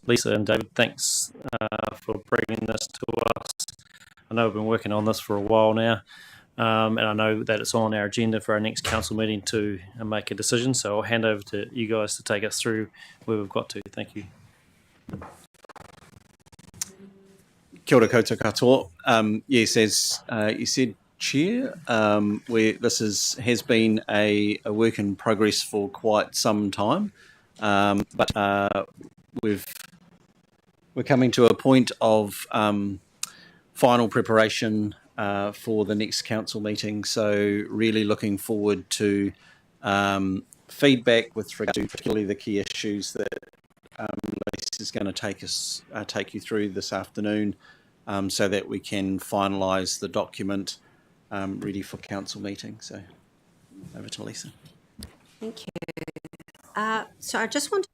Lisa and David, thanks for bringing this to us. I know we've been working on this for a while now, and I know that it's on our agenda for our next council meeting to make a decision. So I'll hand over to you guys to take us through where we've got to. Thank you. Kia ora koutou katoa. Yes, as you said, Chair, this has been a work in progress for quite some time, but we're coming to a point of final preparation for the next council meeting. So really looking forward to feedback with regard to particularly the key issues that Lisa is going to take you through this afternoon, so that we can finalise the document ready for council meeting. So over to Lisa. Thank you. So I just want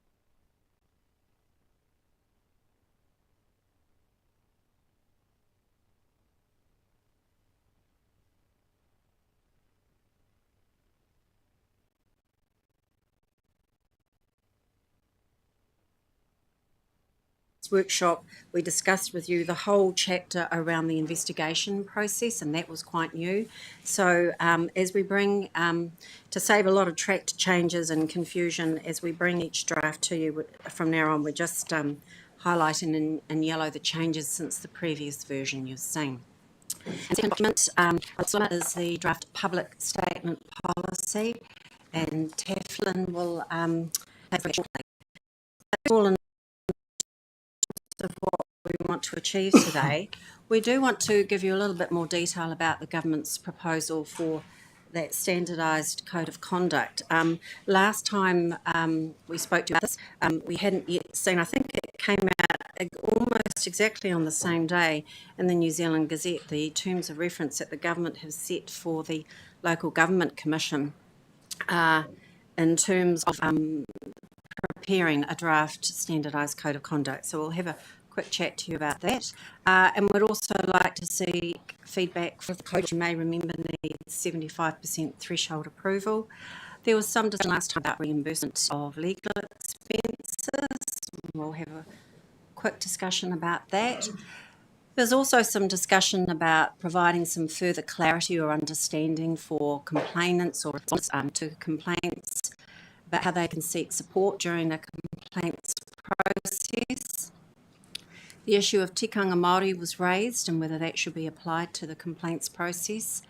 workshop, we discussed with you the whole chapter around the investigation process, and that was quite new. So as we bring, to save a lot of tracked changes and confusion, as we bring each draft to you from now on, we're just highlighting in yellow the changes since the previous version you've seen. The second document is the draft public statement policy, and Teflin will take it shortly. All in of what we want to achieve today. We do want to give you a little bit more detail about the government's proposal for that standardised code of conduct. Last time we spoke to this, we hadn't yet seen, I think it came out almost exactly on the same day in the New Zealand Gazette, the terms of reference that the government has set for the Local Government Commission in terms of preparing a draft standardised code of conduct. So we'll have a quick chat to you about that. And we'd also like to see feedback for the code, which you may remember needs 75% threshold approval. There was some discussion last time about reimbursement of legal expenses. We'll have a quick discussion about that. There's also some discussion about providing some further clarity or understanding for complainants or response to complaints about how they can seek support during the complaints process. The issue of tikanga Māori was raised and whether that should be applied to the complaints process.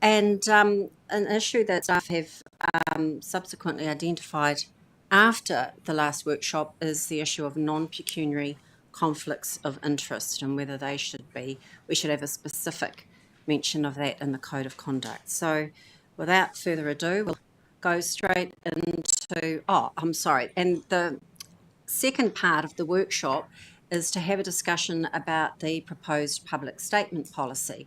And an issue that staff have subsequently identified after the last workshop is the issue of non-pecuniary conflicts of interest and whether they we should have a specific mention of that in the code of conduct. So without further ado, we'll go straight into, and the second part of the workshop is to have a discussion about the proposed public statement policy.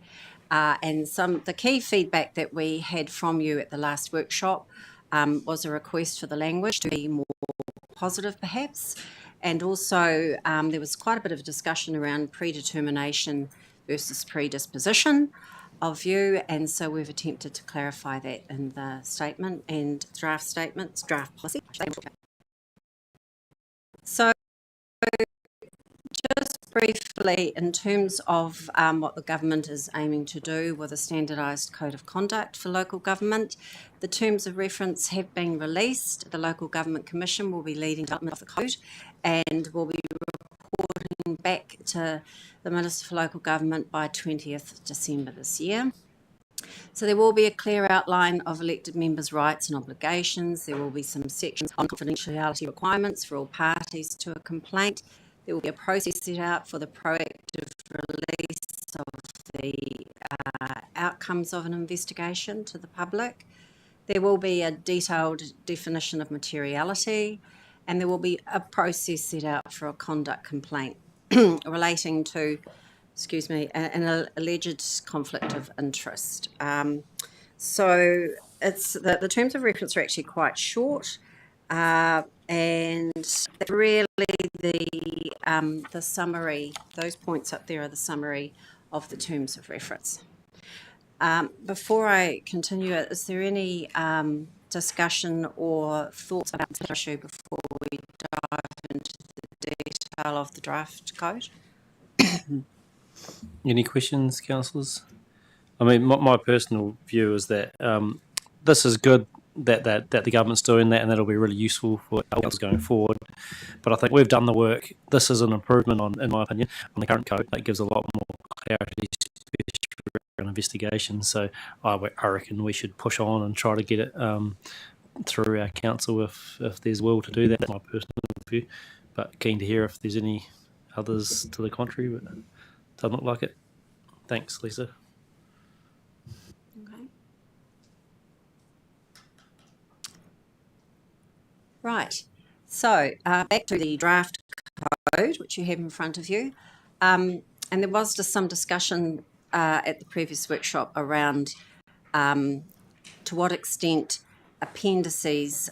And the key feedback that we had from you at the last workshop was a request for the language to be more positive perhaps, and also there was quite a bit of discussion around predetermination versus predisposition of view, and so we've attempted to clarify that in the statement and draft policy. So just briefly, in terms of what the government is aiming to do with a standardised code of conduct for local government, the terms of reference have been released. The Local Government Commission will be leading development of the code and will be reporting back to the Minister for Local Government by 20th December this year. So there will be a clear outline of elected members' rights and obligations. There will be some sections on confidentiality requirements for all parties to a complaint. There will be a process set out for the proactive release of the outcomes of an investigation to the public. There will be a detailed definition of materiality, and there will be a process set out for a conduct complaint relating to, an alleged conflict of interest. So it's the terms of reference are actually quite short, and really the summary. Those points up there are the summary of the terms of reference. Before I continue, is there any discussion or thoughts about this issue before we dive into the detail of the draft code. Any questions, councillors? I mean, my personal view is that this is good that the government's doing that, and that'll be really useful for councils going forward. But I think we've done the work. This is an improvement in my opinion, on the current code. That gives a lot more clarity, especially around investigation. So I reckon we should push on and try to get it through our council if there's will to do that. That's my personal view. But keen to hear if there's any others to the contrary, but doesn't look like it. Thanks, Lisa. Okay. Right. So back to the draft code, which you have in front of you. And there was just some discussion at the previous workshop around to what extent appendices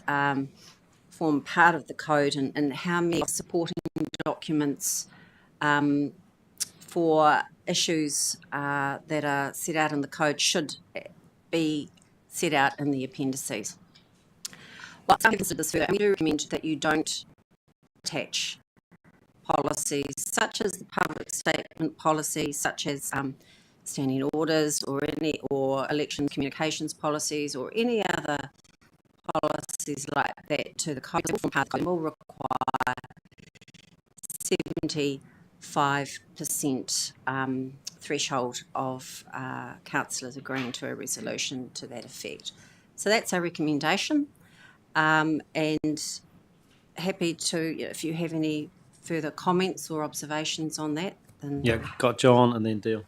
form part of the code and how many supporting documents for issues that are set out in the code should be set out in the appendices. Well, some consider this further. We do recommend that you don't attach policies such as the public statement policy, such as standing orders or election communications policies or any other policies like that to the code. It will require 75% threshold of councillors agreeing to a resolution to that effect. So that's our recommendation. And happy to, if you have any further comments or observations on that. Then Yeah, got John and then Dale.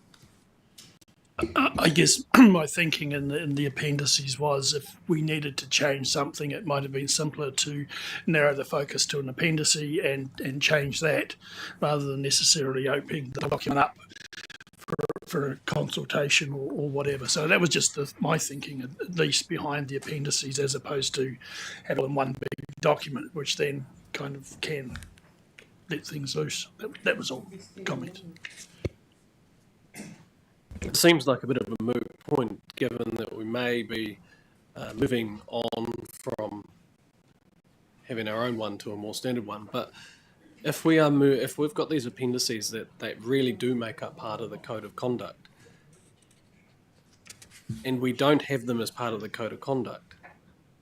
I guess my thinking in the appendices was if we needed to change something, it might have been simpler to narrow the focus to an appendix and change that rather than necessarily opening the document up for a consultation or whatever. So that was just my thinking, at least behind the appendices, as opposed to have it in one big document, which then kind of can let things loose. That was all comment. It seems like a bit of a moot point, given that we may be moving on from having our own one to a more standard one. But if we've got these appendices that really do make up part of the code of conduct, and we don't have them as part of the code of conduct,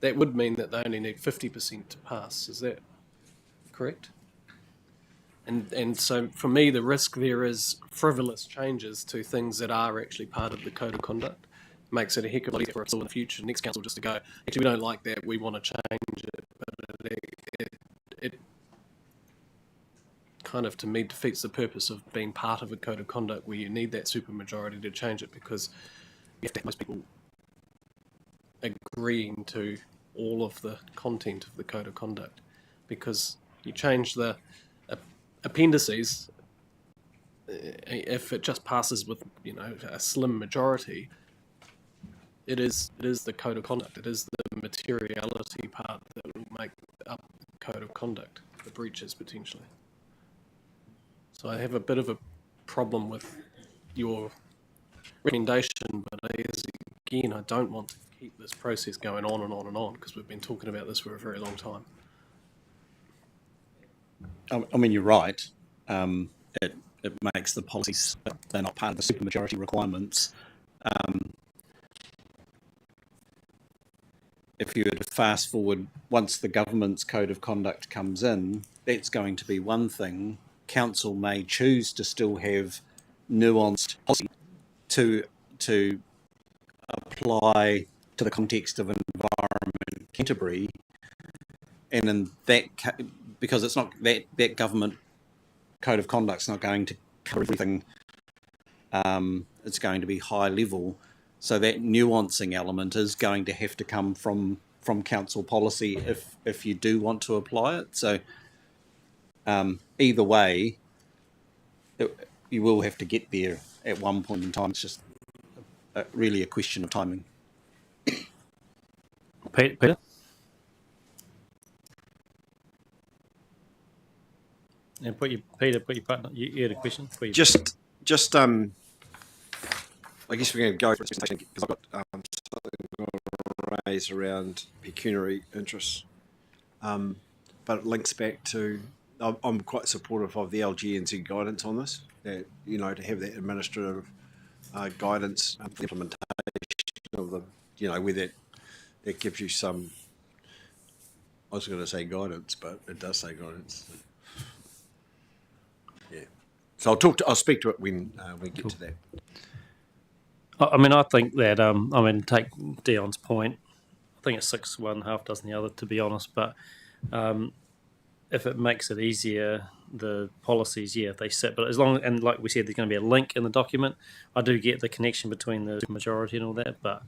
that would mean that they only need 50% to pass. Is that correct? And so for me, the risk there is frivolous changes to things that are actually part of the code of conduct. Makes it a heck of a lot easier for us all in the future, next council, just to go, actually, we don't like that, we want to change it. But it kind of, to me, defeats the purpose of being part of a code of conduct where you need that supermajority to change it, because you have to have most people agreeing to all of the content of the code of conduct. Because you change the appendices, if it just passes with a slim majority, it is the code of conduct. It is the materiality part that will make up the code of conduct, the breaches potentially. So I have a bit of a problem with your recommendation, but again, I don't want to keep this process going on and on and on, because we've been talking about this for a very long time. I mean, you're right. It makes the policies, they're not part of the supermajority requirements. If you were to fast forward, once the government's code of conduct comes in, that's going to be one thing. Council may choose to still have nuanced policy to apply to the context of environment Canterbury, and in that because it's not that government code of conduct's not going to cover everything. It's going to be high level, so that nuancing element is going to have to come from council policy if you do want to apply it. So either way, you will have to get there at one point in time. It's just really a question of timing. Peter? And Peter, put your button. You had a question? Just I guess we're going to go for this presentation because I've got something to raise around pecuniary interests, but it links back to I'm quite supportive of the LGNZ guidance on this. That, you know, to have that administrative guidance for the implementation of the, you know, where that gives you some. I was going to say guidance, but it does say guidance. Yeah. So I'll speak to it when we get to that. I mean, I think that take Dion's point. I think it's 6 one, half dozen the other, to be honest. But if it makes it easier, the policies, if they sit. But as long, and like we said, there's going to be a link in the document. I do get the connection between the majority and all that, but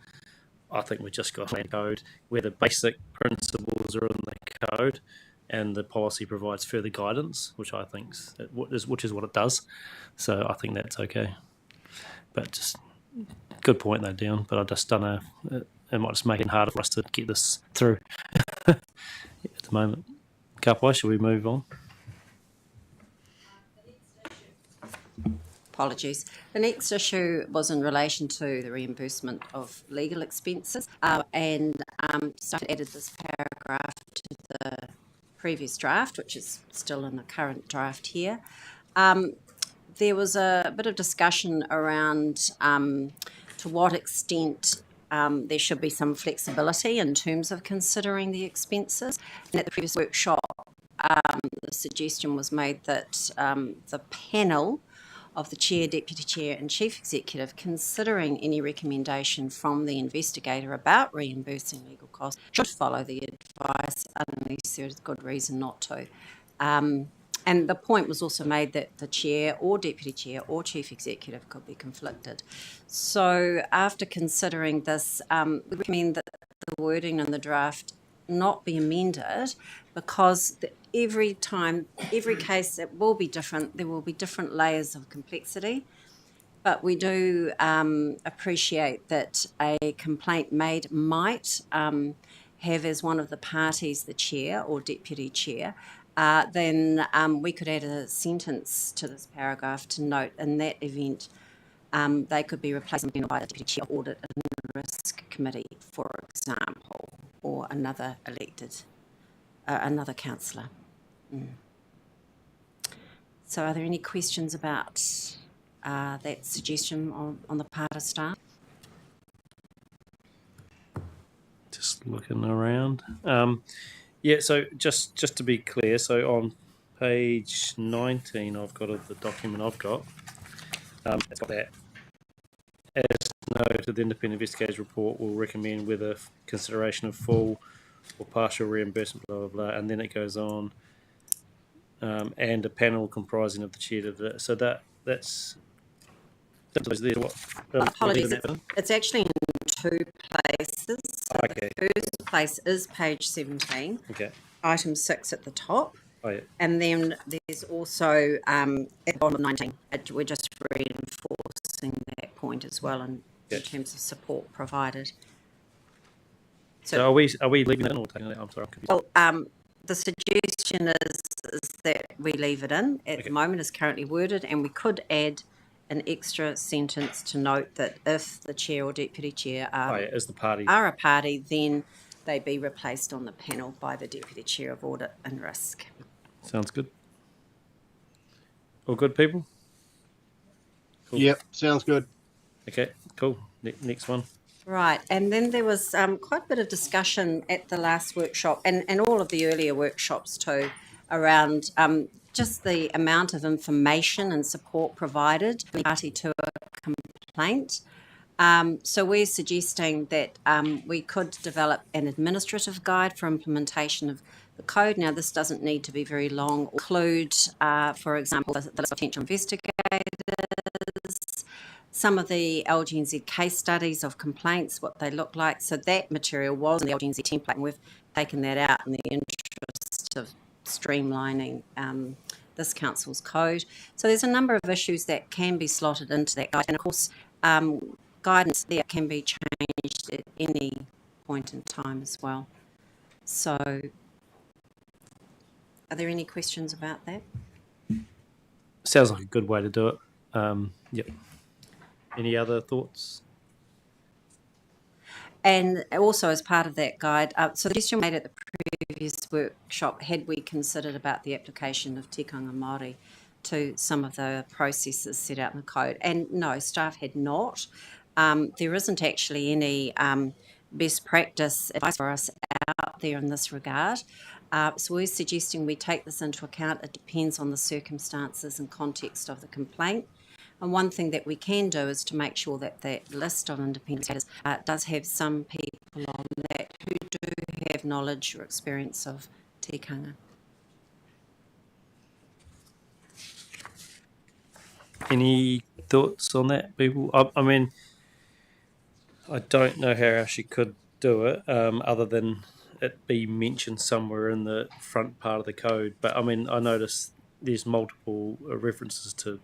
I think we've just got a code where the basic principles are in the code, and the policy provides further guidance, which I think is what it does. So I think that's okay. But just good point though, Dion. But I just don't know. It might just make it harder for us to get this through at the moment. Kapai, should we move on? Apologies. The next issue was in relation to the reimbursement of legal expenses, and added this paragraph to the previous draft, which is still in the current draft here. There was a bit of discussion around to what extent there should be some flexibility in terms of considering the expenses. And at the previous workshop, the suggestion was made that the panel of the Chair, Deputy Chair and Chief Executive, considering any recommendation from the investigator about reimbursing legal costs, should follow the advice unless there is good reason not to. And the point was also made that the Chair or Deputy Chair or Chief Executive could be conflicted. So after considering this, we recommend that the wording in the draft not be amended, because every case, it will be different. There will be different layers of complexity. But we do appreciate that a complaint made might have as one of the parties the Chair or Deputy Chair. Then we could add a sentence to this paragraph to note in that event they could be replaced by the Deputy Chair of Audit and Risk Committee, for example, or another elected, another councillor. So are there any questions about that suggestion on the part of staff? Just looking around. So just to be clear, so on page 19 I've got of the document I've got, it's got that. As noted, the independent investigator's report will recommend whether consideration of full or partial reimbursement, blah, blah, blah, and then it goes on, and a panel comprising of the chair. So that's there. Apologies, it's actually in two places. So okay. The first place is page 17, okay. item 6 at the top. Oh, yeah. And then there's also at the bottom of 19, we're just reinforcing that point as well in terms of support provided. So are we leaving it in or taking it out? I'm sorry, I'm confused. Well, the suggestion is that we leave it in at the moment as currently worded, and we could add an extra sentence to note that if the Chair or Deputy Chair are a party, then they be replaced on the panel by the Deputy Chair of Audit and Risk. Sounds good. All good, people? Cool. Yep, sounds good. Okay, cool. Next one. Right, and then there was quite a bit of discussion at the last workshop and all of the earlier workshops too around just the amount of information and support provided to the party to a complaint. So we're suggesting that we could develop an administrative guide for implementation of the code. Now, this doesn't need to be very long. Include, for example, the list of potential investigators, some of the LGNZ case studies of complaints, what they look like. So that material was in the LGNZ template, and we've taken that out in the interest of streamlining this council's code. So there's a number of issues that can be slotted into that guide, and of course, guidance there can be changed at any point in time as well. So are there any questions about that? Sounds like a good way to do it. Yep. Any other thoughts? And also as part of that guide, so the question made at the previous workshop, had we considered about the application of tikanga Māori to some of the processes set out in the code? And no, staff had not. There isn't actually any best practice advice for us out there in this regard. So we're suggesting we take this into account. It depends on the circumstances and context of the complaint. And one thing that we can do is to make sure that that list of independent status does have some people on that who do have knowledge or experience of tikanga. Any thoughts on that, people? I mean, I don't know how else you could do it other than it be mentioned somewhere in the front part of the code. But I mean, I noticed there's multiple references to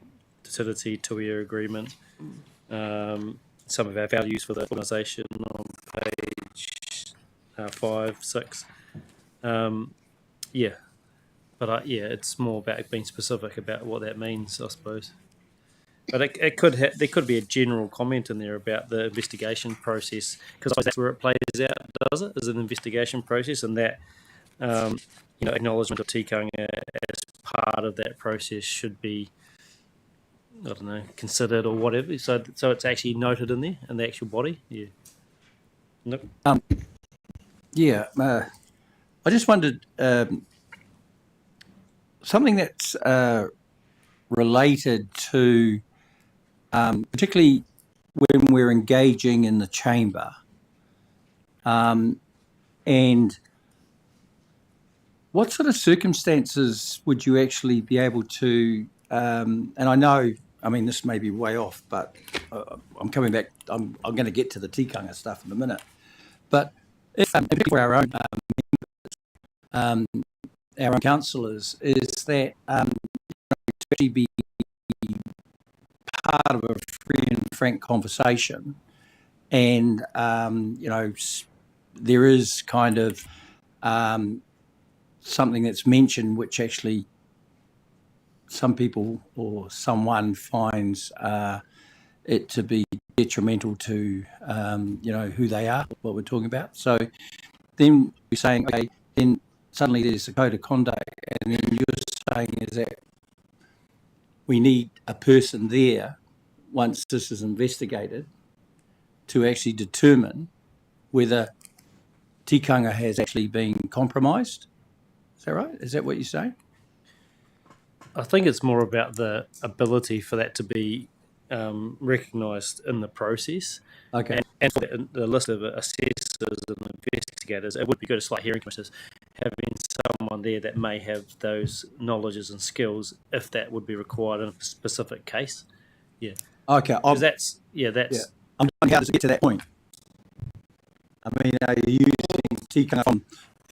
Te Tuia agreement, some of our values for the organisation on page 5, 6. Yeah, but yeah, it's more about being specific about what that means, I suppose. But it could there could be a general comment in there about the investigation process, because that's where it plays out, does it? Is an investigation process, and that acknowledgement of tikanga as part of that process should be, I don't know, considered or whatever. So it's actually noted in there in the actual body. Yeah. Nope. Yeah, I just wondered something that's related to, particularly when we're engaging in the chamber, and what sort of circumstances would you actually be able to? And I know, I mean, this may be way off, but I'm coming back. I'm going to get to the tikanga stuff in a minute. But if for our own councillors, is that to actually be part of a free and frank conversation, and there is kind of something that's mentioned which actually some people or someone finds it to be detrimental to who they are, what we're talking about. So then we're saying, okay, then suddenly there's a code of conduct, and then you're saying is that we need a person there once this is investigated to actually determine whether tikanga has actually been compromised. Is that right? Is that what you're saying? I think it's more about the ability for that to be recognised in the process. Okay. And for the list of assessors and investigators, it would be good, it's like hearing commissioners, having someone there that may have those knowledges and skills if that would be required in a specific case. Yeah. Okay. That's. I'm wondering how does it get to that point? I mean, are you using tikanga from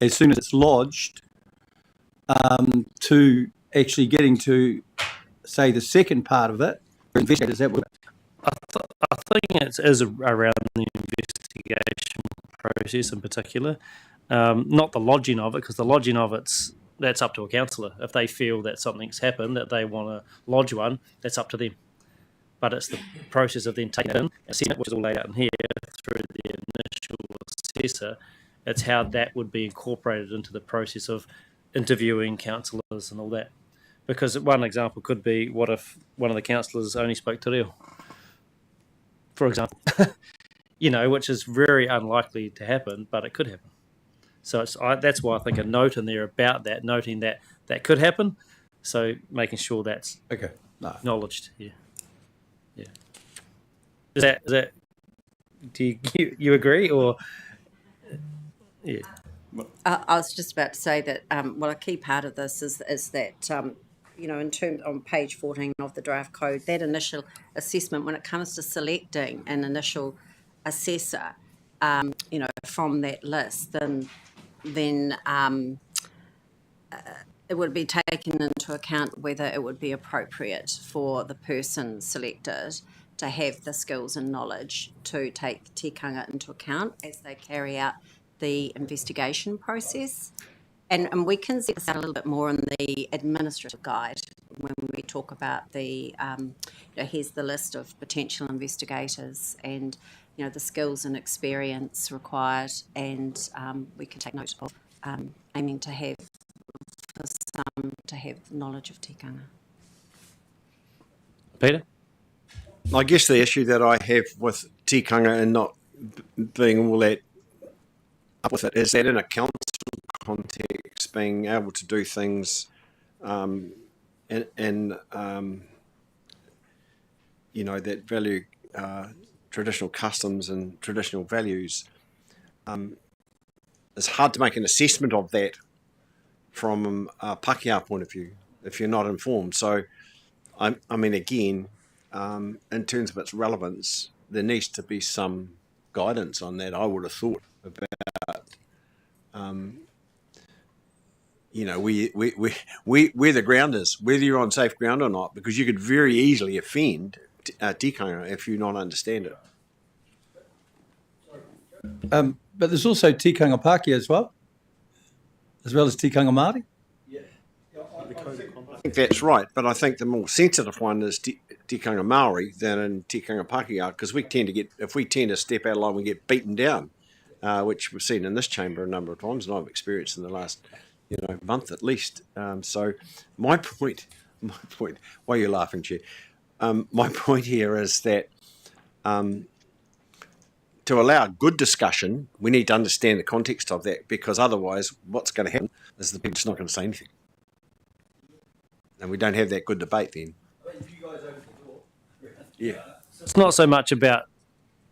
as soon as it's lodged to actually getting to, say, the second part of it? Investigators, that would. I think it is around the investigation process in particular, not the lodging of it, because the lodging of that's up to a councillor. If they feel that something's happened, that they want to lodge one, that's up to them. But it's the process of them taking it in, assessing it, which is all laid out in here through the initial assessor. It's how that would be incorporated into the process of interviewing councillors and all that. Because one example could be, what if one of the councillors only spoke te reo, for example, which is very unlikely to happen, but it could happen. So that's why I think a note in there about that, noting that could happen. So making sure that's acknowledged. Yeah. Yeah. Is that? Do you agree, or? Yeah. I was just about to say that a key part of this is that in terms on page 14 of the draft code, that initial assessment, when it comes to selecting an initial assessor, from that list, then it would be taken into account whether it would be appropriate for the person selected to have the skills and knowledge to take tikanga into account as they carry out the investigation process. And we can set this out a little bit more in the administrative guide when we talk about the, here's the list of potential investigators and, the skills and experience required, and we can take note of aiming to have for some to have knowledge of tikanga. Peter? I guess the issue that I have with tikanga and not being all that up with it is that in a council context, being able to do things in that value traditional customs and traditional values, it's hard to make an assessment of that from a Pākehā point of view if you're not informed. So, I mean, again, in terms of its relevance, there needs to be some guidance on that. I would have thought about, where the ground is, whether you're on safe ground or not, because you could very easily offend tikanga if you not understand it. But there's also tikanga Pākehā as well as tikanga Māori. I think that's right, but I think the more sensitive one is tikanga Maori than in tikanga Pākehā, because if we tend to step out of line, we get beaten down, which we've seen in this chamber a number of times, and I've experienced in the last month at least. So my point, why are you laughing, Chair? My point here is that to allow good discussion, we need to understand the context of that, because otherwise what's going to happen is the people just not going to say anything. And we don't have that good debate then. Yeah. It's not so much about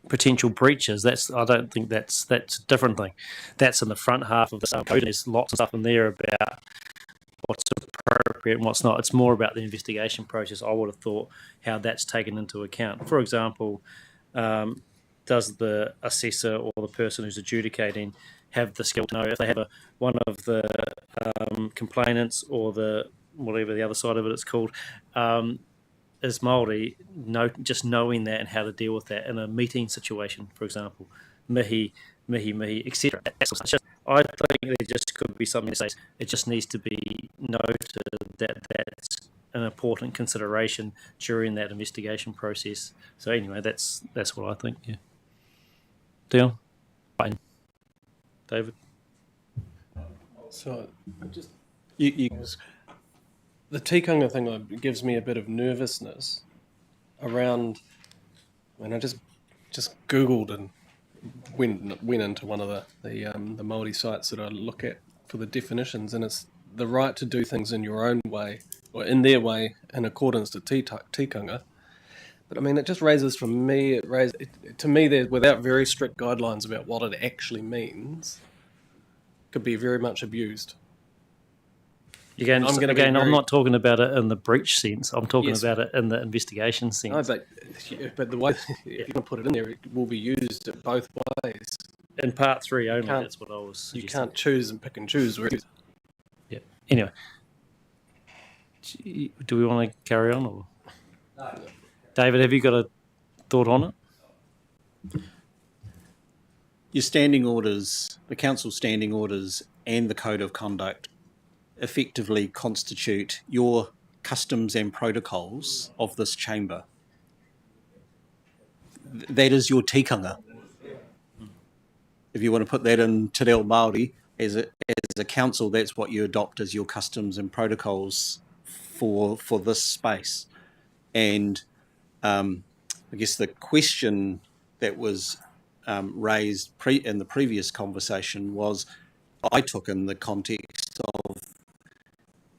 potential breaches. I don't think that's a different thing. That's in the front half of the code. There's lots of stuff in there about what's appropriate and what's not. It's more about the investigation process. I would have thought how that's taken into account. For example, does the assessor or the person who's adjudicating have the skill to know if they have one of the complainants or the whatever the other side of it is called is Māori, just knowing that and how to deal with that in a meeting situation, for example, mihi, etc. I think there just could be something to say. It just needs to be noted that that's an important consideration during that investigation process. So anyway, that's what I think. Yeah. Dion? Fine. David? So just you the tikanga thing gives me a bit of nervousness around when I just Googled and went into one of the Māori sites that I look at for the definitions, and it's the right to do things in your own way or in their way in accordance to tikanga. But I mean, it just raises to me that without very strict guidelines about what it actually means, could be very much abused. I'm not talking about it in the breach sense. I'm talking about it in the investigation sense. No, but the way if you're going to put it in there, it will be used both ways. In part 3 only, that's what I was suggesting. You can't choose and pick and choose. Yeah. Anyway, do we want to carry on? Or? No. David, have you got a thought on it? Your standing orders, the council standing orders and the code of conduct effectively constitute your customs and protocols of this chamber. That is your tikanga. If you want to put that in Te Reo Māori, as a council, that's what you adopt as your customs and protocols for this space. And I guess the question that was raised in the previous conversation was, I took in the context of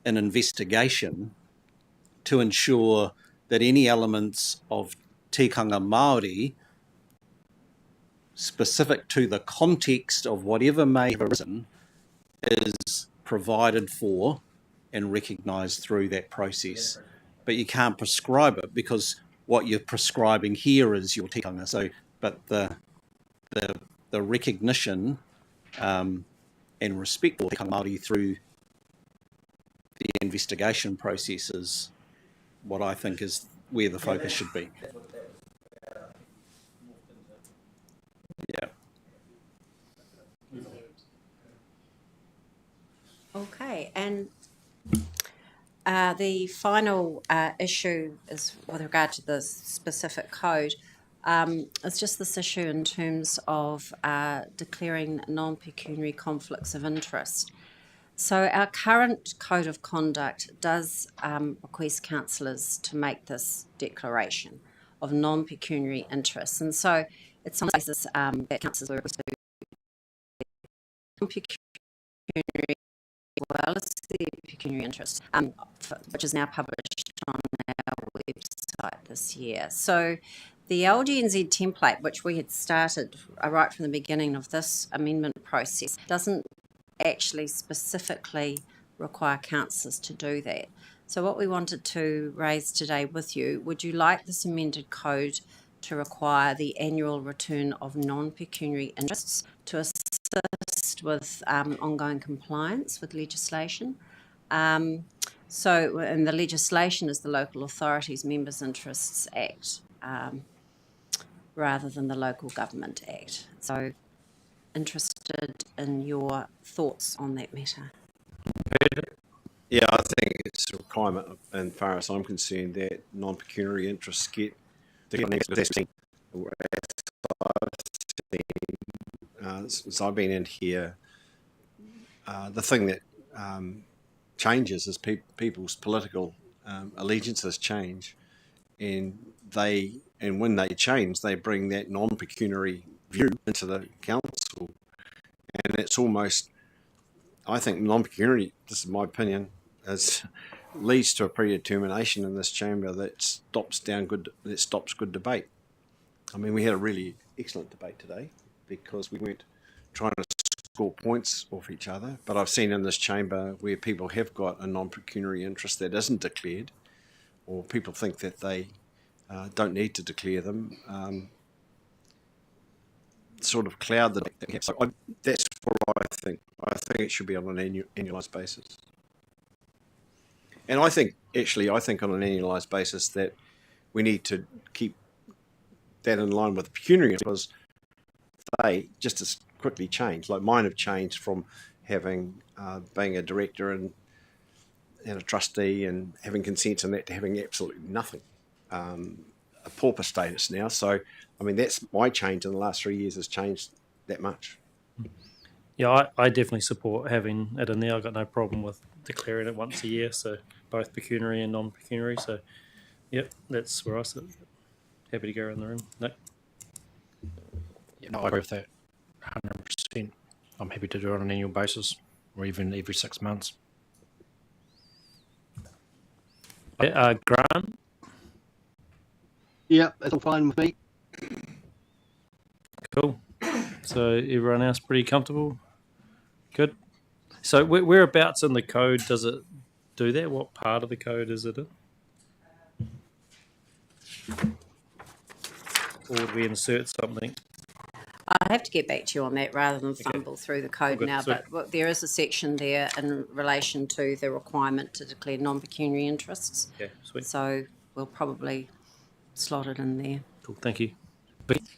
an investigation to ensure that any elements of tikanga Māori specific to the context of whatever may have arisen is provided for and recognised through that process. But you can't prescribe it, because what you're prescribing here is your tikanga. So, but the recognition and respect for tikanga Māori through the investigation process is what I think is where the focus should be. Yeah. Okay, and the final issue is with regard to the specific code. It's just this issue in terms of declaring non-pecuniary conflicts of interest. So our current code of conduct does request councillors to make this declaration of non-pecuniary interests, and so it's on the basis that councillors were requested non-pecuniary well as the pecuniary interest, which is now published on our website this year. So the LGNZ template, which we had started right from the beginning of this amendment process, doesn't actually specifically require councillors to do that. So what we wanted to raise today with you, would you like this amended code to require the annual return of non-pecuniary interests to assist with ongoing compliance with legislation? And the legislation is the Local Authorities Members' Interests Act, rather than the Local Government Act. So interested in your thoughts on that matter. Yeah, I think it's a requirement, and far as I'm concerned, that non-pecuniary interests get since I've been in here. The thing that changes is people's political allegiances change, and when they change, they bring that non-pecuniary view into the council, and it's almost, I think, non-pecuniary, this is my opinion, leads to a predetermination in this chamber that stops good debate. I mean, we had a really excellent debate today because we weren't trying to score points off each other, but I've seen in this chamber where people have got a non-pecuniary interest that isn't declared, or people think that they don't need to declare them, sort of cloud the debate. So that's what I think. I think it should be on an annualised basis. And I think on an annualised basis that we need to keep that in line with pecuniary, because they just as quickly change. Like mine have changed from having being a director and a trustee and having consents and that to having absolutely nothing, a pauper status now. So, I mean, that's my change in the last 3 years, has changed that much. Yeah, I definitely support having it in there. I've got no problem with declaring it once a year, so both pecuniary and non-pecuniary. So, yep, that's where I sit. Happy to go around the room. No. Yeah, no, I agree with that 100%. I'm happy to do it on an annual basis or even every 6 months. Grant? Yeah, that's all fine with me. Cool. So everyone else pretty comfortable? Good. So whereabouts in the code does it do that? What part of the code is it in? Or would we insert something? I have to get back to you on that rather than fumble through the code now, but there is a section there in relation to the requirement to declare non-pecuniary interests. Okay, sweet. So we'll probably slot it in there. Cool, thank you.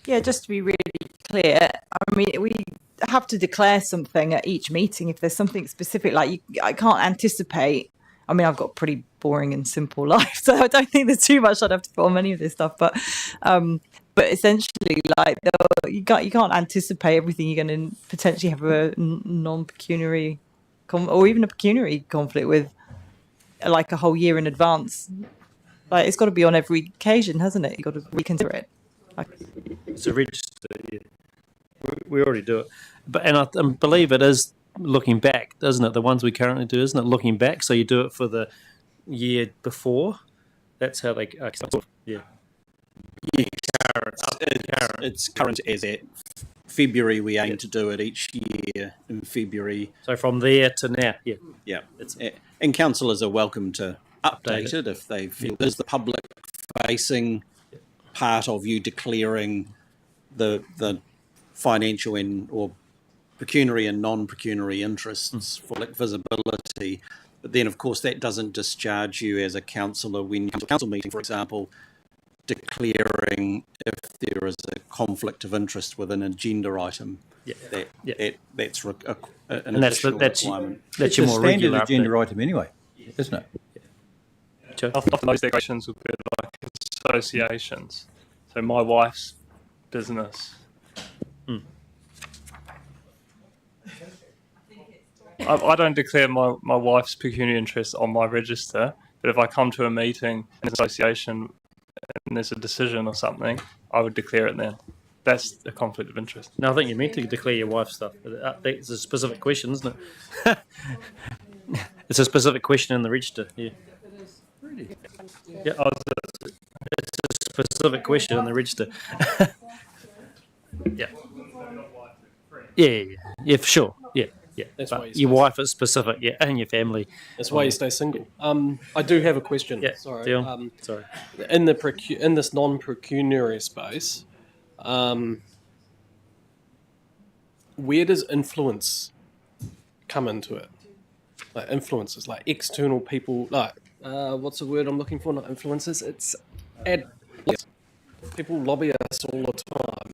Yeah, just to be really clear, I mean, we have to declare something at each meeting if there's something specific. Like, I can't anticipate. I mean, I've got a pretty boring and simple life, so I don't think there's too much I'd have to put on any of this stuff. But essentially, like, you can't anticipate everything. You're going to potentially have a non-pecuniary or even a pecuniary conflict with, like, a whole year in advance. Like, it's got to be on every occasion, hasn't it? You've got to reconsider it. It's a register, yeah. We already do it. And I believe it is looking back, doesn't it? The ones we currently do, isn't it? Looking back, so you do it for the year before. That's how they... yeah. Yeah, it's current as at February. We aim to do it each year in February. So from there to now, yeah. Yeah, and councillors are welcome to update it if they feel there's the public-facing part of you declaring the financial or pecuniary and non-pecuniary interests for like visibility. But then, of course, that doesn't discharge you as a councillor when you come to a council meeting, for example, declaring if there is a conflict of interest with an agenda item. Yeah. That's an additional requirement. That's your more standard agenda item anyway, isn't it? Often those declarations would be like associations. So my wife's business. I don't declare my wife's pecuniary interest on my register, but if I come to a meeting in an association and there's a decision or something, I would declare it then. That's a conflict of interest. No, I think you're meant to declare your wife's stuff. It's a specific question, isn't it? It's a specific question in the register. Yeah. Yeah, it's a specific question in the register. Yeah. Yeah, for sure. Yeah. That's But why your wife is specific, yeah, and your family. That's why you stay single. I do have a question. Yeah, Sorry. Dion. Sorry. In this non-pecuniary space, where does influence come into it? Like influences, like external people, like what's the word I'm looking for? Not influences. It's people lobby us all the time.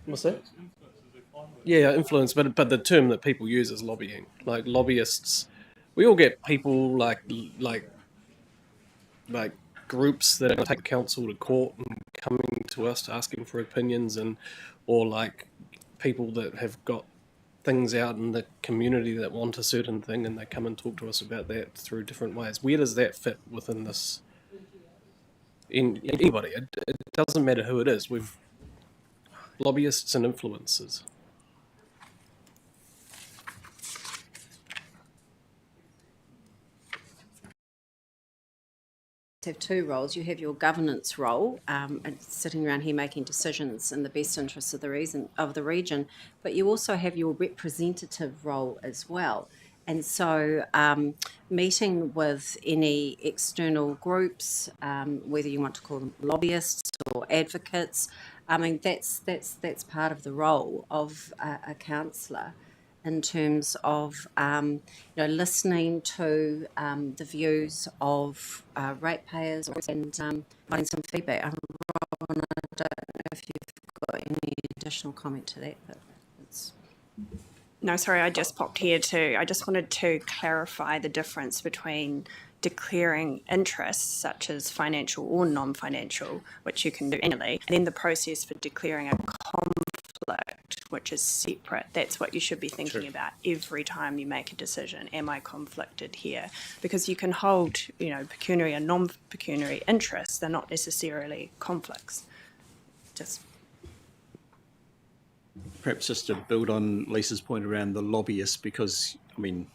What's that? Yeah, influence, but the term that people use is lobbying. Like lobbyists, we all get people like groups that take counsel to court and coming to us asking for opinions, or like people that have got things out in the community that want a certain thing and they come and talk to us about that through different ways. Where does that fit within this? In anybody, it doesn't matter who it is. We've lobbyists and influencers. Have two roles. You have your governance role, and sitting around here making decisions in the best interests of the region, but you also have your representative role as well. And so, meeting with any external groups, whether you want to call them lobbyists or advocates, I mean that's part of the role of a councillor, in terms of listening to the views of ratepayers and providing some feedback. Robin, I don't know if you've got any additional comment to that, but it's... No, sorry, I just popped here too. I just wanted to clarify the difference between declaring interests, such as financial or non-financial, which you can do annually, and then the process for declaring a conflict, which is separate. That's what you should be thinking about every time you make a decision. Am I conflicted here? Because you can hold, pecuniary and non-pecuniary interests. They're not necessarily conflicts. Perhaps just to build on Lisa's point around the lobbyists, because, I mean,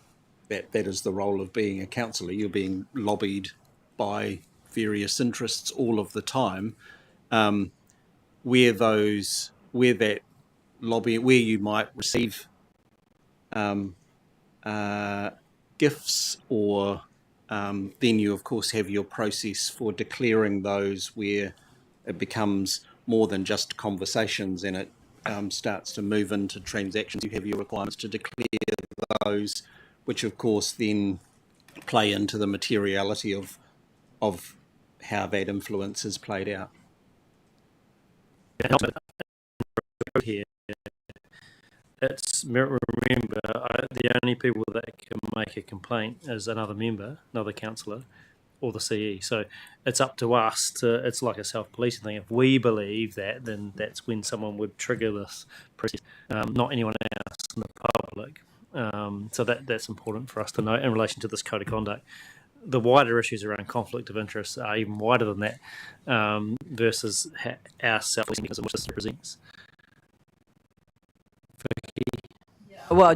that is the role of being a councillor. You're being lobbied by various interests all of the time. Where that lobby, where you might receive gifts, or then you of course have your process for declaring those, where it becomes more than just conversations and it starts to move into transactions. You have your requirements to declare those, which of course then play into the materiality of how that influence is played out. Here, remember, the only people that can make a complaint is another member, another councillor, or the CE. So it's up to us it's like a self-policing thing. If we believe that, then that's when someone would trigger this process, not anyone else in the public. So that's important for us to know in relation to this code of conduct. The wider issues around conflict of interest are even wider than that, versus our self-policing mechanism, which this represents. Well,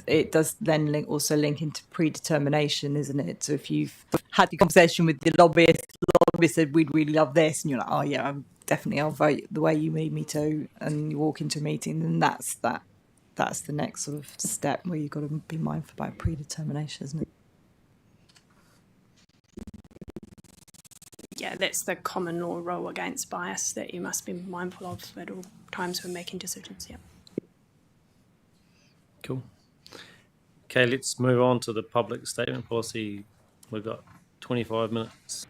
it does then also link into predetermination, isn't it? So if you've had your conversation with the lobbyist said, we'd really love this, and you're like, oh yeah, I'll vote the way you need me to, and you walk into a meeting, then that's the next sort of step where you've got to be mindful about predetermination, isn't it? Yeah, that's the common law rule against bias that you must be mindful of at all times when making decisions. Yeah. Cool. Okay, let's move on to the public statement policy. We've got 25 minutes.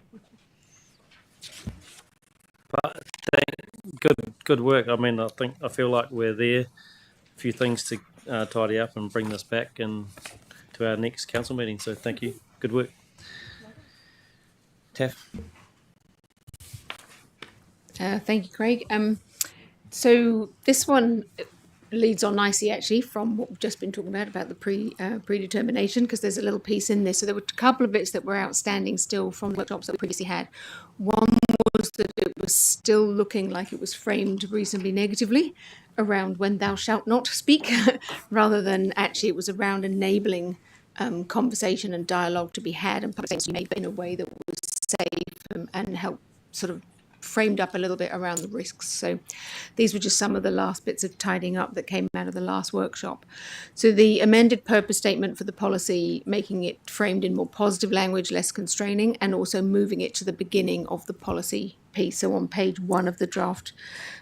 But good work. I mean, I feel like we're there. A few things to tidy up and bring this back to our next council meeting. So thank you. Good work. Taff. Thank you, Craig. So this one leads on nicely, actually, from what we've just been talking about the predetermination, because there's a little piece in this. So there were a couple of bits that were outstanding still from the workshops that we previously had. One was that it was still looking like it was framed reasonably negatively around when thou shalt not speak, rather than actually it was around enabling conversation and dialogue to be had and public statements made in a way that was safe and help sort of framed up a little bit around the risks. So these were just some of the last bits of tidying up that came out of the last workshop. So the amended purpose statement for the policy, making it framed in more positive language, less constraining, and also moving it to the beginning of the policy piece. So on page 1 of the draft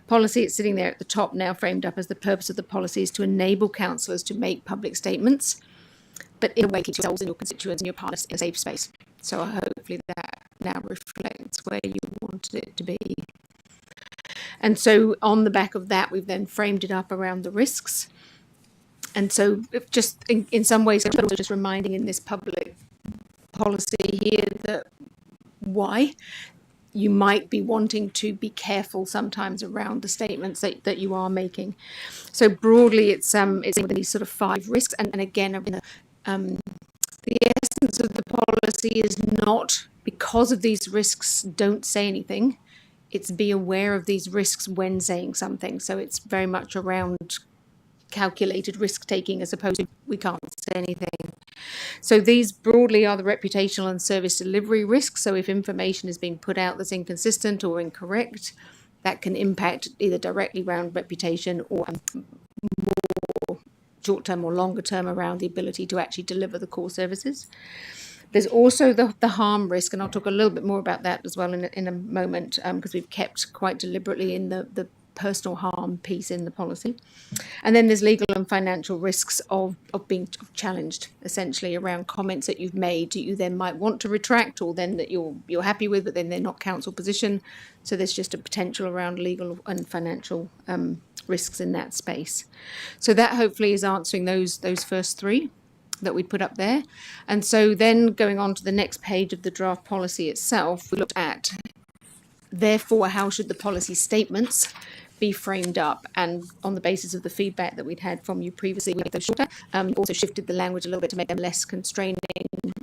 policy, it's sitting there at the top now, framed up as the purpose of the policy is to enable councillors to make public statements, but in a way keep yourselves and your constituents and your partners in a safe space. So hopefully that now reflects where you wanted it to be. And so on the back of that, we've then framed it up around the risks. And so just in some ways, but also just reminding in this public policy here that why you might be wanting to be careful sometimes around the statements that you are making. So broadly, it's within these sort of 5 risks. And again, the essence of the policy is not, because of these risks, don't say anything. It's be aware of these risks when saying something. So it's very much around calculated risk taking as opposed to we can't say anything. So these broadly are the reputational and service delivery risks. So if information is being put out that's inconsistent or incorrect, that can impact either directly around reputation or more short-term or longer-term around the ability to actually deliver the core services. There's also the harm risk, and I'll talk a little bit more about that as well in a moment, because we've kept quite deliberately in the personal harm piece in the policy. And then there's legal and financial risks of being challenged, essentially, around comments that you've made that you then might want to retract, or then that you're happy with, but then they're not council position. So there's just a potential around legal and financial risks in that space. So that hopefully is answering those first 3 that we put up there. And so then going on to the next page of the draft policy itself, we looked at, therefore, how should the policy statements be framed up? And on the basis of the feedback that we'd had from you previously, we made those shorter. Also shifted the language a little bit to make them less constraining and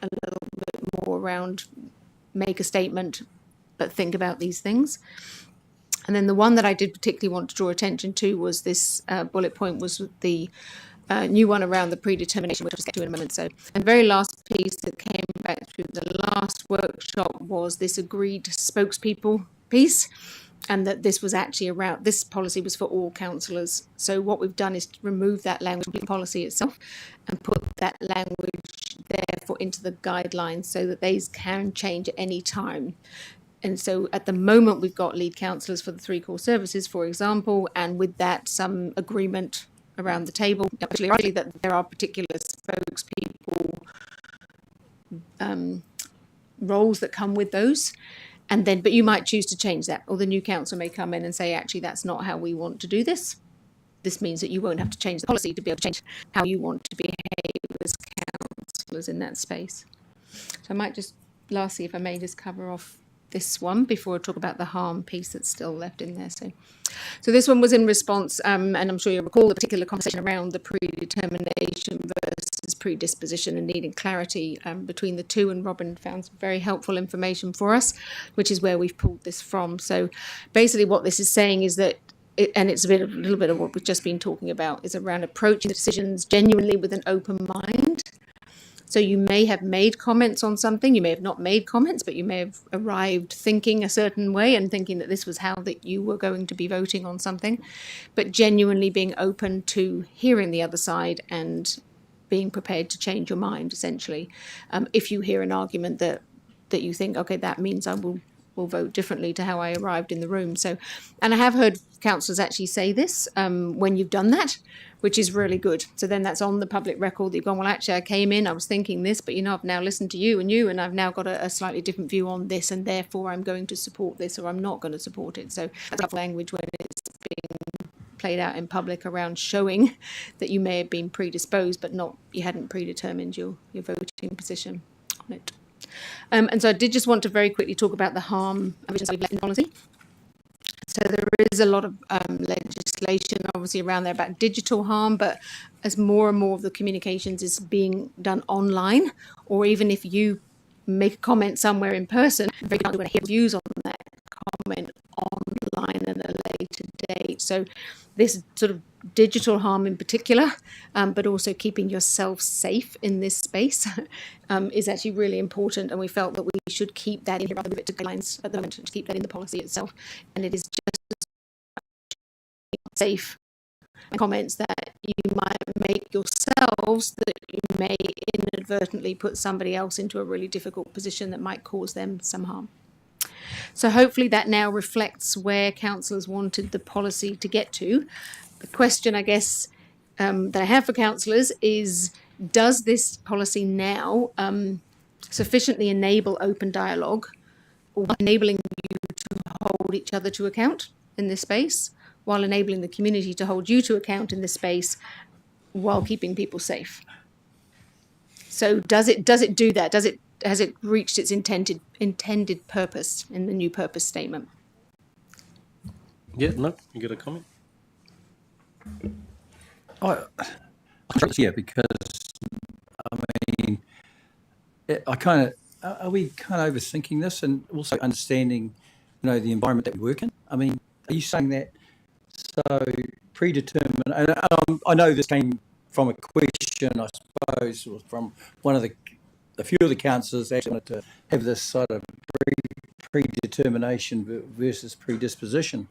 a little bit more around make a statement, but think about these things. And then the one that I did particularly want to draw attention to was this bullet point was the new one around the predetermination, which I'll just get to in a moment. So, and the very last piece that came back through the last workshop was this agreed spokespeople piece, and that this was actually around, this policy was for all councillors. So what we've done is remove that language from the policy itself and put that language therefore into the guidelines so that these can change at any time. And so at the moment, we've got lead councillors for the 3 core services, for example, and with that, some agreement around the table, actually, that there are particular spokespeople roles that come with those. And then, but you might choose to change that, or the new council may come in and say, actually, that's not how we want to do this. This means that you won't have to change the policy to be able to change how you want to behave as councillors in that space. So I might just, lastly, if I may just cover off this one before I talk about the harm piece that's still left in there. So this one was in response, and I'm sure you'll recall the particular conversation around the predetermination versus predisposition and needing clarity between the two, and Robin found some very helpful information for us, which is where we've pulled this from. So basically what this is saying is that, and it's a little bit of what we've just been talking about, is around approaching the decisions genuinely with an open mind. So you may have made comments on something, you may have not made comments, but you may have arrived thinking a certain way and thinking that this was how that you were going to be voting on something, but genuinely being open to hearing the other side and being prepared to change your mind, essentially. If you hear an argument that you think, okay, that means I will vote differently to how I arrived in the room. So, and I have heard councillors actually say this when you've done that, which is really good. So then that's on the public record that you've gone, well, actually, I came in, I was thinking this, but, I've now listened to you, and I've now got a slightly different view on this, and therefore I'm going to support this, or I'm not going to support it. So that's language when it's being played out in public around showing that you may have been predisposed, but you hadn't predetermined your voting position on it. And so I did just want to very quickly talk about the harm of in policy. So there is a lot of legislation obviously around there about digital harm, but as more and more of the communications is being done online, or even if you make a comment somewhere in person, very likely going to hear views on that comment online at a later date. So this sort of digital harm in particular, but also keeping yourself safe in this space is actually really important. And we felt that we should keep that in rather than move it to guidelines at the moment, to keep that in the policy itself. And it is just safe comments that you might make yourselves that you may inadvertently put somebody else into a really difficult position that might cause them some harm. So hopefully that now reflects where councillors wanted the policy to get to. The question, I guess, that I have for councillors is, does this policy now sufficiently enable open dialogue, or enabling you to hold each other to account in this space, while enabling the community to hold you to account in this space, while keeping people safe? So does it do that? Has it reached its intended purpose in the new purpose statement? Yeah, no, you got a comment? Yeah, because I mean, are we kind of overthinking this, and also understanding, the environment that we work in? I mean, are you saying that so predetermined? And I know this came from a question, I suppose, or from one of a few of the councillors actually wanted to have this sort of predetermination versus predisposition.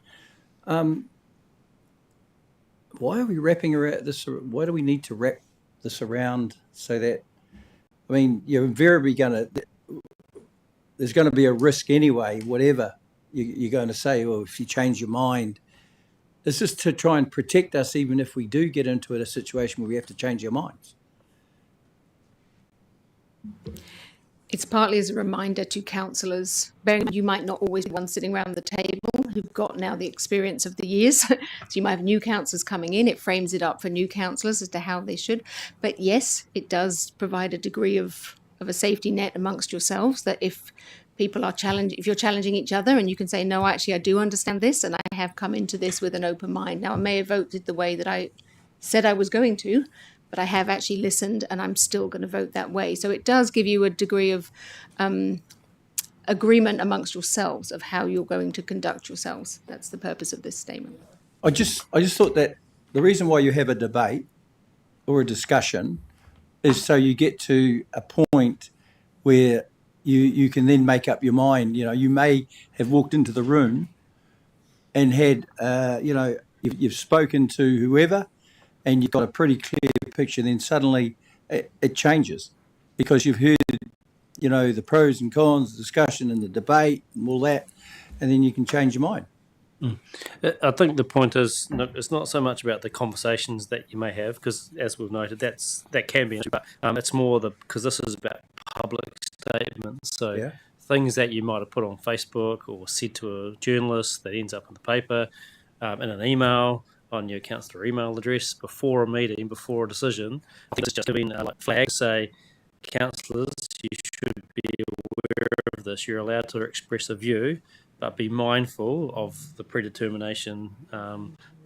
Why are we wrapping around this? Why do we need to wrap this around so that, I mean, you're invariably there's going to be a risk anyway, whatever you're going to say, or if you change your mind. It's just to try and protect us, even if we do get into a situation where we have to change our minds. It's partly as a reminder to councillors, bearing in mind you might not always be one sitting around the table who've got now the experience of the years. So you might have new councillors coming in. It frames it up for new councillors as to how they should. But yes, it does provide a degree of a safety net amongst yourselves, that if people are if you're challenging each other and you can say, no, actually, I do understand this and I have come into this with an open mind. Now, I may have voted the way that I said I was going to, but I have actually listened and I'm still going to vote that way. So it does give you a degree of agreement amongst yourselves of how you're going to conduct yourselves. That's the purpose of this statement. I just thought that the reason why you have a debate or a discussion is so you get to a point where you can then make up your mind. You may have walked into the room and had, you've spoken to whoever, and you've got a pretty clear picture, then suddenly it changes because you've heard, the pros and cons, the discussion and the debate and all that, and then you can change your mind. I think the point is, it's not so much about the conversations that you may have, because as we've noted, that can be an issue, but it's more because this is about public statements. So things that you might have put on Facebook or said to a journalist that ends up in the paper, in an email, on your councillor email address before a meeting, before a decision. I think it's just giving flags, say, councillors, you should be aware of this. You're allowed to express a view, but be mindful of the predetermination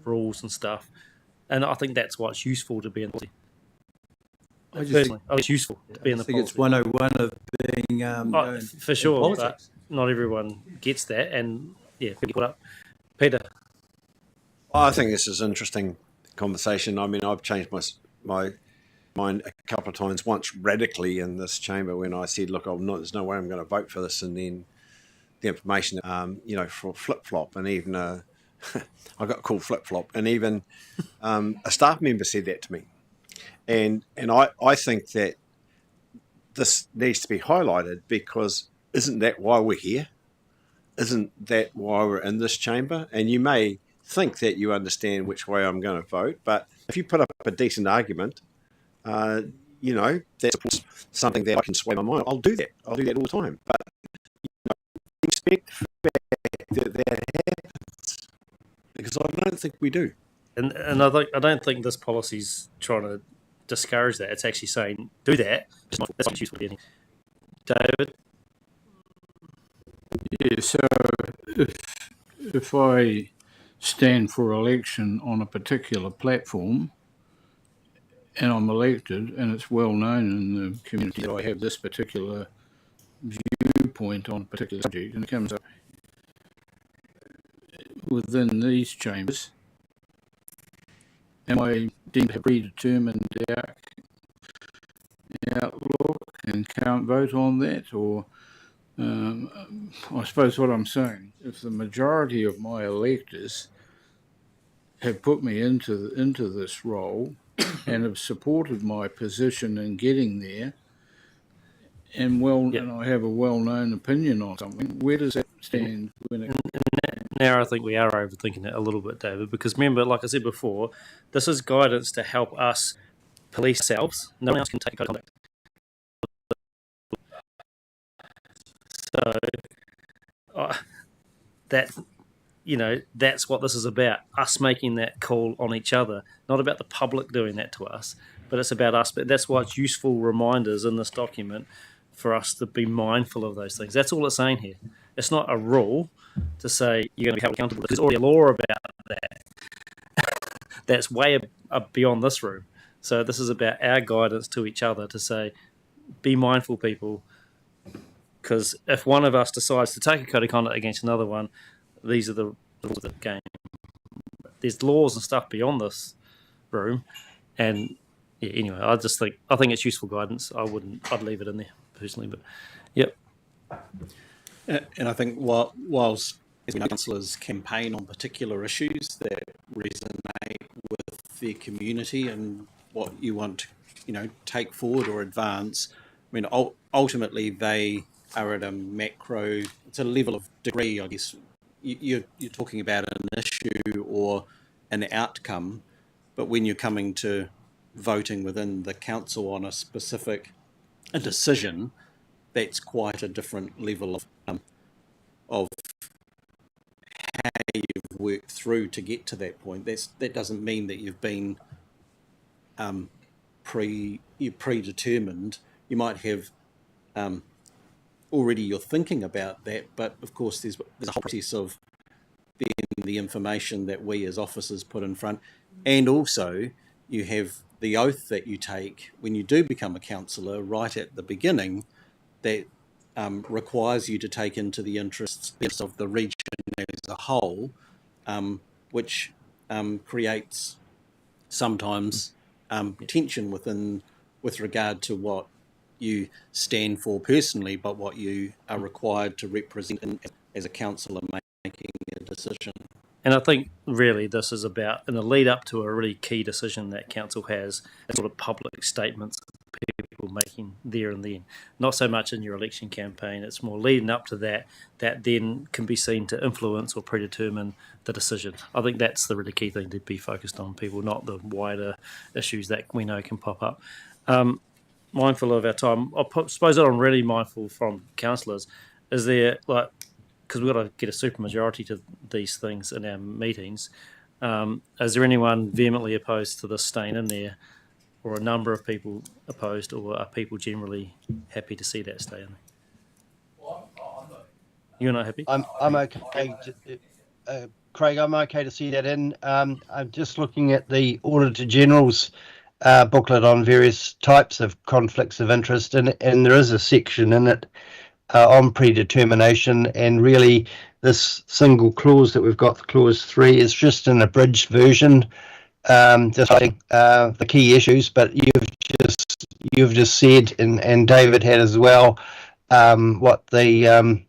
rules and stuff. And I think that's what's useful to be in the policy. It's useful to be in the policy. I think it's 101 of being for sure, but not everyone gets that, and people get caught up. Peter. I think this is an interesting conversation. I mean, I've changed my mind a couple of times, once radically in this chamber when I said, look, there's no way I'm going to vote for this, and then the information, for flip-flop, and even I got called flip-flop, and even a staff member said that to me. And I think that this needs to be highlighted, because isn't that why we're here? Isn't that why we're in this chamber? And you may think that you understand which way I'm going to vote, but if you put up a decent argument, that's something that I can sway my mind. I'll do that. I'll do that all the time. But expect that happens, because I don't think we do. And I don't think this policy's trying to discourage that. It's actually saying do that. That's not useful. David? Yeah, so if I stand for election on a particular platform and I'm elected and it's well known in the community that I have this particular viewpoint on a particular subject and it comes up within these chambers, am I deemed to have predetermined outlook and can't vote on that? Or I suppose what I'm saying, if the majority of my electors have put me into this role and have supported my position in getting there, and I have a well-known opinion on something, where does that stand when it? Now I think we are overthinking it a little bit, David, because remember, like I said before, this is guidance to help us police ourselves. No one else can take code of conduct. So that's what this is about, us making that call on each other, not about the public doing that to us, but it's about us. But that's why it's useful reminders in this document for us to be mindful of those things. That's all it's saying here. It's not a rule to say you're going to be held accountable. There's already a law about that. That's way beyond this room. So this is about our guidance to each other to say, be mindful, people, because if one of us decides to take a code of conduct against another one, these are the rules of the game. There's laws and stuff beyond this room, and anyway, I think it's useful guidance. I'd leave it in there personally, but yep. And I think whilst as we know, councillors campaign on particular issues that resonate with their community and what you want to, take forward or advance, I mean, ultimately they are at a macro, it's a level of degree, I guess. You're talking about an issue or an outcome, but when you're coming to voting within the council on a decision, that's quite a different level of how you've worked through to get to that point. That doesn't mean that you've been you're predetermined. You might have already you're thinking about that, but of course there's a whole process of the information that we as officers put in front, and also you have the oath that you take when you do become a councillor right at the beginning that requires you to take into the interests of the region as a whole, which creates sometimes tension with regard to what you stand for personally, but what you are required to represent as a councillor making a decision. And I think really this is about, in the lead up to a really key decision that council has, sort of public statements people making there and then. Not so much in your election campaign, it's more leading up to that then can be seen to influence or predetermine the decision. I think that's the really key thing to be focused on, people, not the wider issues that we know can pop up. Mindful of our time, I suppose that I'm really mindful from councillors, is there, because we've got to get a supermajority to these things in our meetings, is there anyone vehemently opposed to this staying in there, or a number of people opposed, or are people generally happy to see that stay in there? You're not happy? I'm okay. Craig, I'm okay to see that in. I'm just looking at the Auditor General's booklet on various types of conflicts of interest, and there is a section in it on predetermination, and really this single clause that we've got, clause 3, is just an abridged version, just the key issues, but you've just said, and David had as well, what the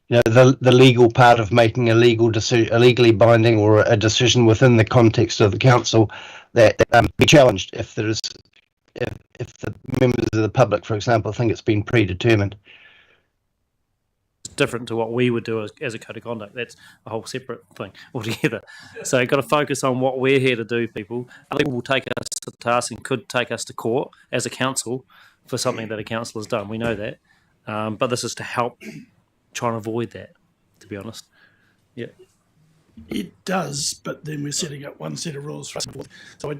the legal part of making a legal decision, a legally binding or a decision within the context of the council, that be challenged if there is if the members of the public, for example, think it's been predetermined. Different to what we would do as a code of conduct. That's a whole separate thing altogether. So you've got to focus on what we're here to do, people. Other people will take us to task and could take us to court as a council for something that a council has done. We know that. But this is to help try and avoid that, to be honest. Yeah. It does, but then we're setting up one set of rules for us. So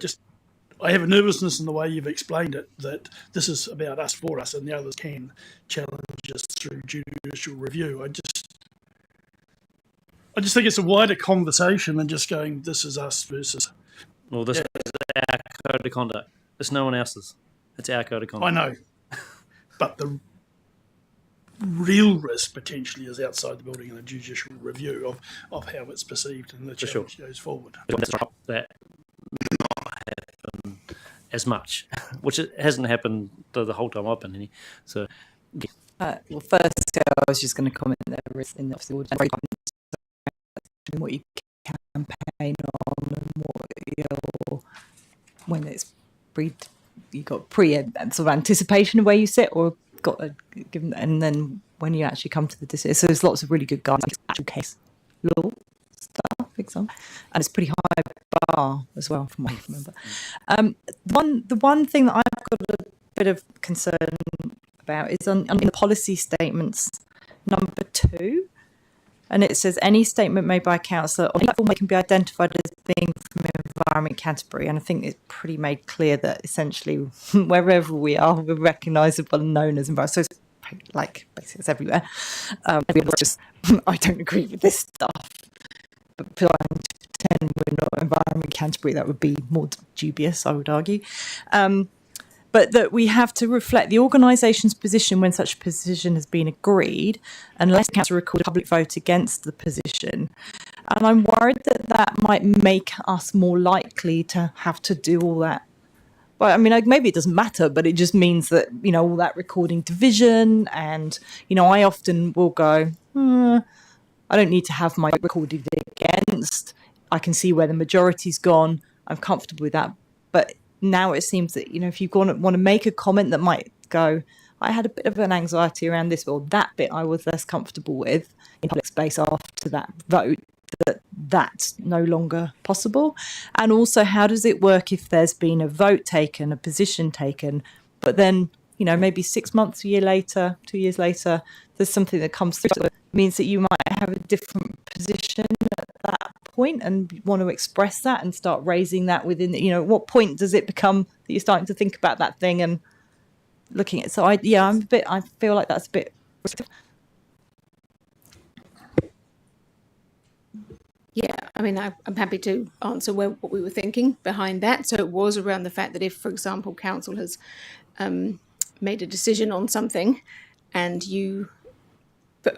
I have a nervousness in the way you've explained it, that this is about us for us and the others can challenge us through judicial review. I just think it's a wider conversation than just going, this is us versus... Well, this is our code of conduct. It's no one else's. It's our code of conduct. I know. But the real risk potentially is outside the building in a judicial review of how it's perceived and the challenge goes forward. That not happen as much, which it hasn't happened the whole time I've been in here. So, well, first, I was just going to comment there is in the order what you campaign on and what you're, when it's you got sort of anticipation of where you sit, or got a given, and then when you actually come to the decision. So there's lots of really good guidance, actual case law stuff, for example, and it's pretty high bar as well, from what I remember. The one thing that I've got a bit of concern about is on in the policy statements number 2. And it says any statement made by a councillor on platform can be identified as being from Environment Canterbury. And I think it's pretty made clear that essentially wherever we are, we're recognisable and known as environment. So it's like basically it's everywhere. Just I don't agree with this stuff, but for pretend we're not Environment Canterbury, that would be more dubious, I would argue. But that we have to reflect the organisation's position when such a position has been agreed, unless the council record a public vote against the position. And I'm worried that that might make us more likely to have to do all that. But I mean, maybe it doesn't matter, but it just means that, you know, all that recording division, and, you know, I often will go, I don't need to have my recorded against. I can see where the majority's gone. I'm comfortable with that. But now it seems that, you know, if you want to make a comment that might go, I had a bit of an anxiety around this, or that bit I was less comfortable with in public space after that vote, that's no longer possible. And also, how does it work if there's been a vote taken, a position taken, but then, you know, maybe 6 months, a year later, 2 years later, there's something that comes through that means that you might have a different position at that point and want to express that and start raising that within, you know, what point does it become that you're starting to think about that thing and looking at it? So I feel like that's a bit restrictive. Yeah, I mean, I'm happy to answer what we were thinking behind that. So it was around the fact that if, for example, council has made a decision on something and you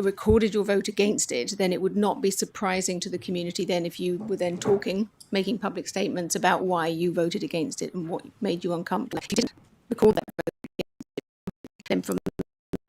recorded your vote against it, then it would not be surprising to the community then if you were then making public statements about why you voted against it and what made you uncomfortable. If you didn't record that vote against it, then from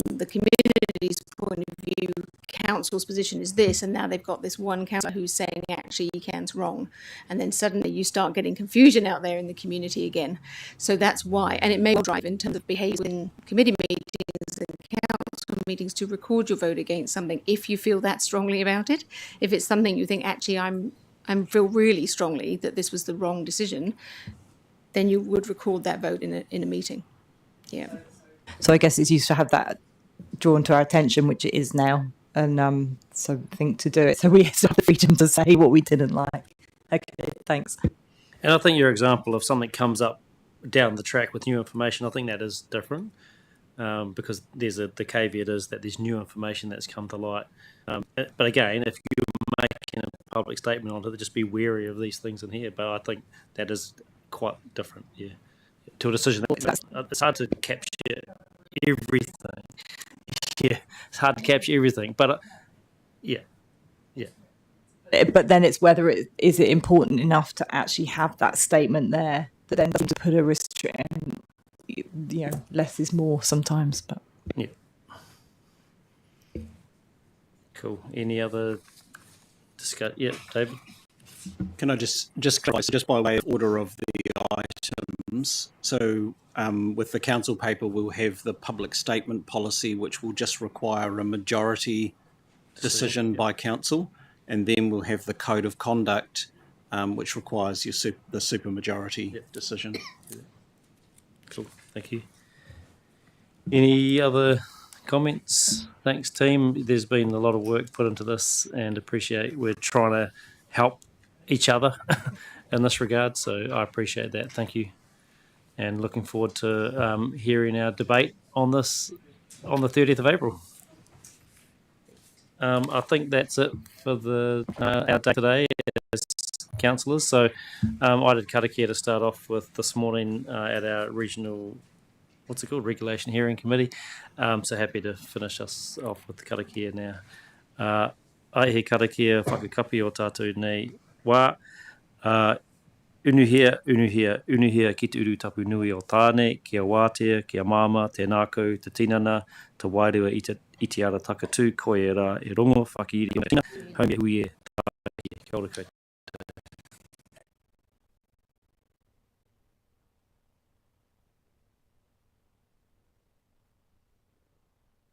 the community's point of view, council's position is this, and now they've got this one councillor who's saying actually ECAN's wrong, and then suddenly you start getting confusion out there in the community again. So that's why, and it may drive in terms of behaviour in committee meetings and council meetings to record your vote against something if you feel that strongly about it. If it's something you think actually I feel really strongly that this was the wrong decision, then you would record that vote in a meeting. Yeah. So I guess it's used to have that drawn to our attention, which it is now, and so I think to do it, so we have the freedom to say what we didn't like. Okay, thanks. And I think your example of something comes up down the track with new information, I think that is different, because the caveat is that there's new information that's come to light. But again, if you're making a public statement on it, just be wary of these things in here. But I think that is quite different, yeah, to a decision. It's hard to capture everything. Yeah, it's hard to capture everything, but yeah. But then it's whether is it important enough to actually have that statement there that then doesn't put a restriction. You know, less is more sometimes. But yeah, cool. Any other discuss? Yeah, David. Can I just clarify, so just by way of order of the items, so with the council paper we'll have the public statement policy, which will just require a majority decision by council, and then we'll have the code of conduct, which requires the supermajority decision. Yeah. Cool, thank you. Any other comments? Thanks, team. There's been a lot of work put into this, and we're trying to help each other in this regard, so I appreciate that. Thank you. and looking forward to hearing our debate on this on the 30th of April. I think that's it for our day today as councillors. So I did karakia to start off with this morning at our regional, what's it called, Regulation Hearing Committee. So happy to finish us off with the karakia now. Ai he karakia whakakapi o tātou nei wā. Unuhia, unuhia, unuhia ki te uru tapu nui o tāne, kia wātea, kia māma, te nākau, te tinana, te wairua i te ara takatū, koe rā e rongo, whakiiri o tina, haumia hui e tāhia, kia ora koutou.